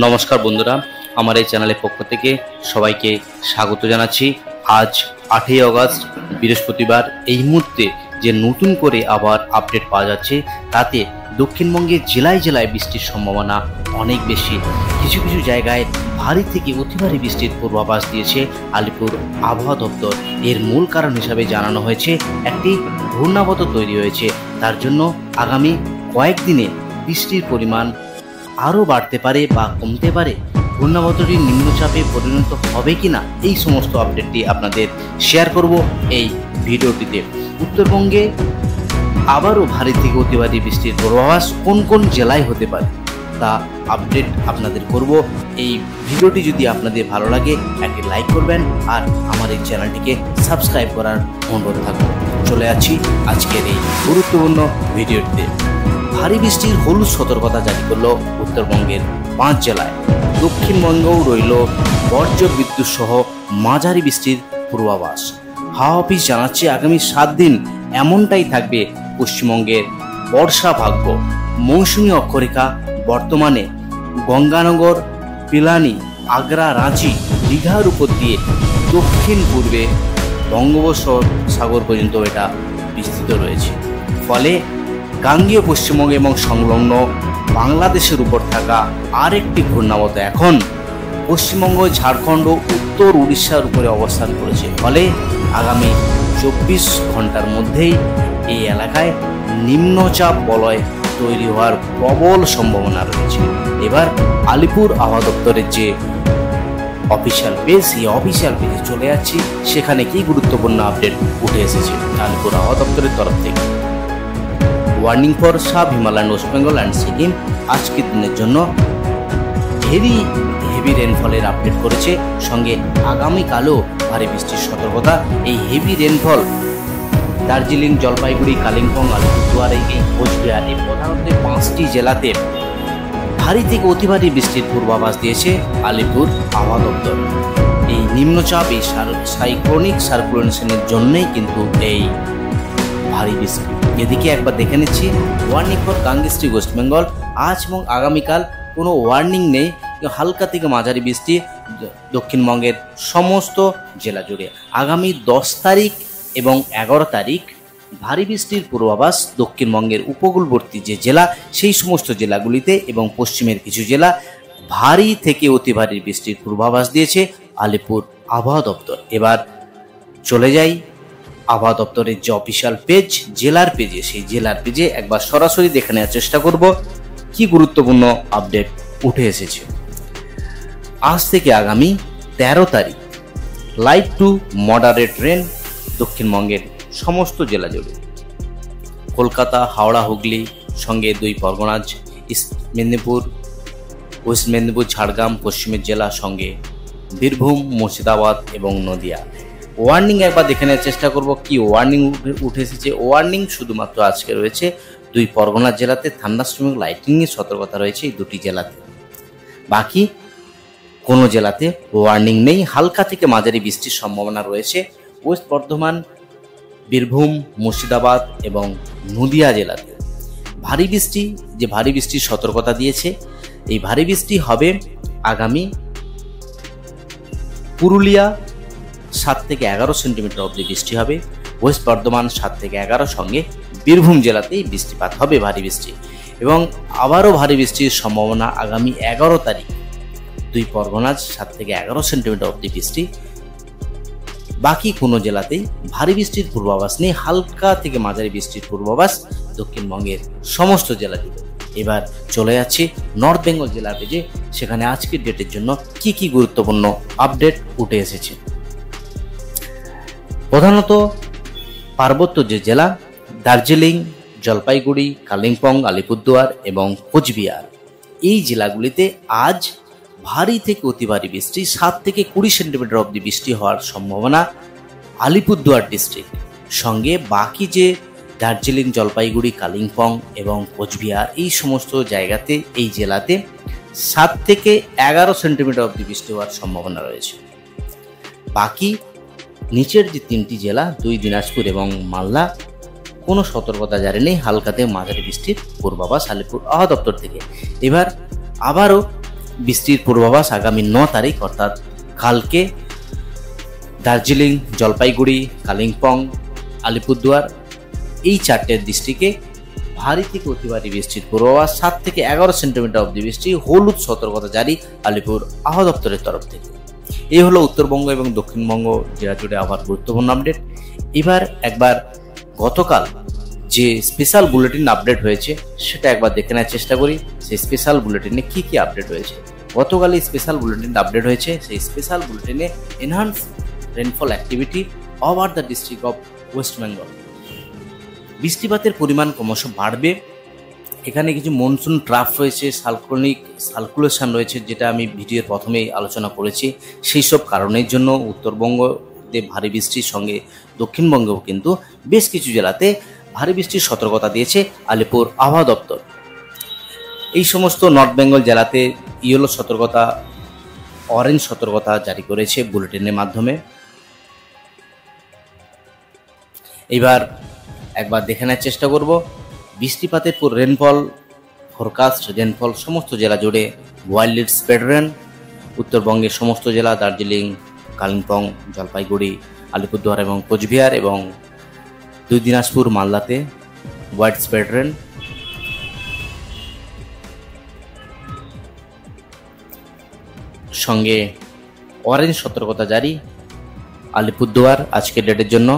নমস্কার বন্ধুরা, আমার এই চ্যানেলের পক্ষ থেকে সবাইকে স্বাগত জানাচ্ছি। আজ 8ই আগস্ট বৃহস্পতিবার। এই মুহূর্তে যে নতুন করে আবার আপডেট পাওয়া যাচ্ছে, তাতে দক্ষিণবঙ্গের জেলায় জেলায় বৃষ্টির সম্ভাবনা অনেক বেশি। কিছু কিছু জায়গায় ভারী থেকে অতি ভারী বৃষ্টির পূর্বাভাস দিয়েছে আলিপুর আবহাওয়া দপ্তর। এর মূল কারণ হিসাবে জানানো হয়েছে একটি ঘূর্ণাবর্ত তৈরি হয়েছে, তার জন্য আগামী কয়েকদিনে বৃষ্টির পরিমাণ আরও বাড়তে পারে বা কমতে পারে। ঘূর্ণাবর্তটি নিম্নচাপে পরিণত হবে কিনা, এই সমস্ত আপডেটটি আপনাদের শেয়ার করব এই ভিডিওটিতে। উত্তরবঙ্গে আবারও ভারী থেকে অতি ভারী বৃষ্টির পূর্বাভাস কোন কোন জেলায় হতে পারে তা আপডেট আপনাদের করব। এই ভিডিওটি যদি আপনাদের ভালো লাগে একটি লাইক করবেন আর আমার এই চ্যানেলটিকে সাবস্ক্রাইব করার অনুরোধ থাকবে। চলে যাচ্ছি আজকের এই গুরুত্বপূর্ণ ভিডিওটিতে। ভারী বৃষ্টির হলুদ সতর্কতা জারি করল উত্তরবঙ্গের 5 জেলায়। দক্ষিণবঙ্গেও রইল বজ্র বিদ্যুৎ সহ মাঝারি বৃষ্টির পূর্বাভাস। হাওয়া অফিস জানাচ্ছে আগামী 7 দিন এমনটাই থাকবে পশ্চিমবঙ্গের বর্ষা ভাগ্য। মৌসুমী অক্ষরেখা বর্তমানে গঙ্গানগর, পিলানি, আগ্রা, রাঁচি, দীঘার উপর দিয়ে দক্ষিণ পূর্বে বঙ্গোপসাগর পর্যন্ত এটা বিস্তৃত রয়েছে। ফলে গাঙ্গেয় পশ্চিমবঙ্গ এবং সংলগ্ন বাংলাদেশের উপর থাকা আরেকটি ঘূর্ণাবর্ত এখন পশ্চিমবঙ্গ, ঝাড়খণ্ড ও উত্তর উড়িষ্যার উপরে অবস্থান করেছে। ফলে আগামী 24 ঘন্টার মধ্যেই এই এলাকায় নিম্নচাপ বলয় তৈরি হওয়ার প্রবল সম্ভাবনা রয়েছে। এবার আলিপুর আবহাওয়া দপ্তরের যে অফিসিয়াল পেজ, এই অফিসিয়াল পেজে চলে যাচ্ছি। সেখানে কি গুরুত্বপূর্ণ আপডেট উঠে এসেছে আলিপুর আবহাওয়া দপ্তরের তরফ থেকে। Warning for sub Himalayan, West Bengal and Sikkim. আজকের দিনের জন্য হেভি রেনফলের আপডেট করেছে, সঙ্গে আগামীকালও ভারী বৃষ্টির সতর্কতা। এই হেভি রেনফল দার্জিলিং, জলপাইগুড়ি, কালিম্পং, আলিপুরদুয়ার, এই কোচবিহার, এই প্রধানত 5টি জেলাতে ভারী থেকে অতি ভারী বৃষ্টির পূর্বাভাস দিয়েছে আলিপুর আবহাওয়া দপ্তর। এই নিম্নচাপ, এই সাইক্লোনিক সার্কুলেশনের জন্যই কিন্তু এই ভারী বৃষ্টি। এদিকে একবার দেখে নিচ্ছি ওয়ার্নিং ফর গাঙ্গেস্ট্রি, ওয়েস্ট বেঙ্গল। আজ এবং আগামীকাল কোনো ওয়ার্নিং নেই, হালকা থেকে মাঝারি বৃষ্টি দক্ষিণবঙ্গের সমস্ত জেলা জুড়ে। আগামী 10 তারিখ এবং 11 তারিখ ভারী বৃষ্টির পূর্বাভাস দক্ষিণবঙ্গের উপকূলবর্তী যে জেলা, সেই সমস্ত জেলাগুলিতে এবং পশ্চিমের কিছু জেলা ভারী থেকে অতি ভারী বৃষ্টির পূর্বাভাস দিয়েছে আলিপুর আবহাওয়া দপ্তর। এবার চলে যাই আবহাওয়া দপ্তরের যে অফিসিয়াল পেজ, জেলার পেজে। সেই জেলার পেজে একবার সরাসরি দেখে নেওয়ার চেষ্টা করব কি গুরুত্বপূর্ণ আপডেট উঠে এসেছে। আজ থেকে আগামী 13 তারিখ লাইট টু মডারেট রেন দক্ষিণবঙ্গের সমস্ত জেলা জুড়ে। কলকাতা, হাওড়া, হুগলি, সঙ্গে 2 পরগনা, ইস্ট মেদিনীপুর, ওয়েস্ট মেদিনীপুর, ঝাড়গ্রাম পশ্চিমের জেলা, সঙ্গে বীরভূম, মুর্শিদাবাদ এবং নদিয়া। ওয়ার্নিং একবার দেখে নেওয়ার চেষ্টা করব কি ওয়ার্নিং উঠে এসেছে। ওয়ার্নিং শুধুমাত্র আজকে রয়েছে 2 পরগনা জেলাতে, থান্ডারস্টর্ম লাইটনিংয়ের সতর্কতা রয়েছে এই 2টি জেলাতে। বাকি কোনো জেলাতে ওয়ার্নিং নেই। হালকা থেকে মাঝারি বৃষ্টির সম্ভাবনা রয়েছে ওয়েস্ট বর্ধমান, বীরভূম, মুর্শিদাবাদ এবং নদিয়া জেলাতে। ভারী বৃষ্টির সতর্কতা দিয়েছে। এই ভারী বৃষ্টি হবে আগামী পুরুলিয়া 7 থেকে 11 সেন্টিমিটার অবধি বৃষ্টি হবে। ওয়েস্ট বর্ধমান 7 থেকে 11, সঙ্গে বীরভূম জেলাতেই বৃষ্টিপাত হবে ভারী বৃষ্টি। এবং আবারও ভারী বৃষ্টির সম্ভাবনা আগামী 11 তারিখ 2 পরগনা 7 থেকে 11 সেন্টিমিটার অবধি বৃষ্টি। বাকি কোনো জেলাতেই ভারী বৃষ্টির পূর্বাভাস নেই। হালকা থেকে মাঝারি বৃষ্টির পূর্বাভাস দক্ষিণবঙ্গের সমস্ত জেলা জুড়ে। এবার চলে যাচ্ছি নর্থ বেঙ্গল জেলার পেজে। সেখানে আজকের ডেটের জন্য কি কি গুরুত্বপূর্ণ আপডেট উঠে এসেছে। প্রধানত পার্বত্য যে জেলা দার্জিলিং, জলপাইগুড়ি, কালিম্পং, আলিপুরদুয়ার এবং কোচবিহার, এই জেলাগুলিতে আজ ভারী থেকে অতি ভারী বৃষ্টি 7 থেকে 20 সেন্টিমিটার অবধি বৃষ্টি হওয়ার সম্ভাবনা আলিপুরদুয়ার ডিস্ট্রিক্ট। সঙ্গে বাকি যে দার্জিলিং, জলপাইগুড়ি, কালিম্পং এবং কোচবিহার, এই সমস্ত জায়গাতে, এই জেলাতে 7 থেকে 11 সেন্টিমিটার অবধি বৃষ্টি হওয়ার সম্ভাবনা রয়েছে। বাকি নিচের যে 3টি জেলা, 2 দিনাজপুর এবং মালদা, কোনো সতর্কতা জারি নেই, হালকাতে মাঝারি বৃষ্টির পূর্বাভাস আলিপুর আবহাওয়া দপ্তর থেকে। এবার আবারও বৃষ্টির পূর্বাভাস আগামী 9 তারিখ অর্থাৎ কালকে দার্জিলিং, জলপাইগুড়ি, কালিম্পং, আলিপুরদুয়ার এই 4টে ডিস্ট্রিক্টে ভারী থেকে অতি ভারী বৃষ্টির পূর্বাভাস, 7 থেকে 11 সেন্টিমিটার অবধি বৃষ্টি, হলুদ সতর্কতা জারি আলিপুর আবহাওয়া দপ্তরের তরফ থেকে। এই হলো উত্তরবঙ্গ এবং দক্ষিণবঙ্গ জেলা জুড়ে আবহাওয়ার গুরুত্বপূর্ণ আপডেট। এবার একবার গতকাল যে স্পেশাল বুলেটিন আপডেট হয়েছে সেটা একবার দেখে নেওয়ার চেষ্টা করি। সেই স্পেশাল বুলেটিনে কি কি আপডেট হয়েছে। গতকাল এই স্পেশাল বুলেটিন আপডেট হয়েছে। সেই স্পেশাল বুলেটিনে enhance rainfall activity over the district of West Bengal, বৃষ্টিপাতের পরিমাণ ক্রমশ বাড়বে। এখানে কিছু মনসুন ট্রাফ রয়েছে, সার্কুলেশন রয়েছে, যেটা আমি ভিডিওর প্রথমেই আলোচনা করেছি। সেই সব কারণের জন্য উত্তরবঙ্গতে ভারী বৃষ্টির সঙ্গে দক্ষিণবঙ্গেও কিন্তু বেশ কিছু জেলাতে ভারী বৃষ্টির সতর্কতা দিয়েছে আলিপুর আবহাওয়া দপ্তর। এই সমস্ত নর্থ বেঙ্গল জেলাতে ইয়েলো সতর্কতা, অরেঞ্জ সতর্কতা জারি করেছে বুলেটিনের মাধ্যমে। এবার একবার দেখে নেওয়ার চেষ্টা করব বৃষ্টিপাতের পর রেনফল ফোরকাস্ট। রেনফল সমস্ত জেলা জুড়ে ওয়াইল্ড স্প্রেড রেন, উত্তরবঙ্গের সমস্ত জেলা দার্জিলিং, কালিম্পং, জলপাইগুড়ি, আলিপুরদুয়ার এবং কোচবিহার এবং দুই দিনাজপুর, মালদাতে ওয়াইড স্প্রেড রেন। সঙ্গে অরেঞ্জ সতর্কতা জারি আলিপুরদুয়ার আজকের ডেটের জন্য,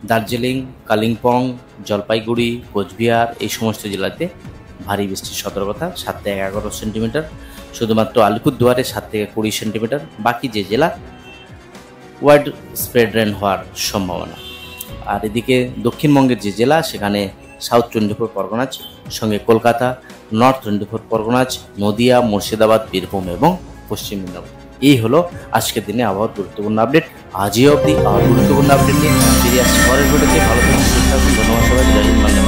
দার্জিলিং, কালিম্পং, জলপাইগুড়ি, কোচবিহার এই সমস্ত জেলাতে ভারী বৃষ্টির সতর্কতা 7 থেকে 11 সেন্টিমিটার, শুধুমাত্র আলিপুরদুয়ারে 7 থেকে 20 সেন্টিমিটার। বাকি যে জেলা ওয়াইড স্প্রেড রেন হওয়ার সম্ভাবনা। আর এদিকে দক্ষিণবঙ্গের যে জেলা সেখানে সাউথ 24 পরগনাজ, সঙ্গে কলকাতা, নর্থ 24 পরগনাজ, নদিয়া, মুর্শিদাবাদ, বীরভূম এবং পশ্চিম মেদিনীপুর। এই হলো আজকের দিনে আবহাওয়ার গুরুত্বপূর্ণ আপডেট। আজই অবধি আবার গুরুত্বপূর্ণ আপডেট নিয়ে ফিরে আসছি পরের ভিডিওতে। ভালো থাকুন, সুস্থ থাকুন। ধন্যবাদ সবাই। জয় হিন্দ, বন্দে মাতরম।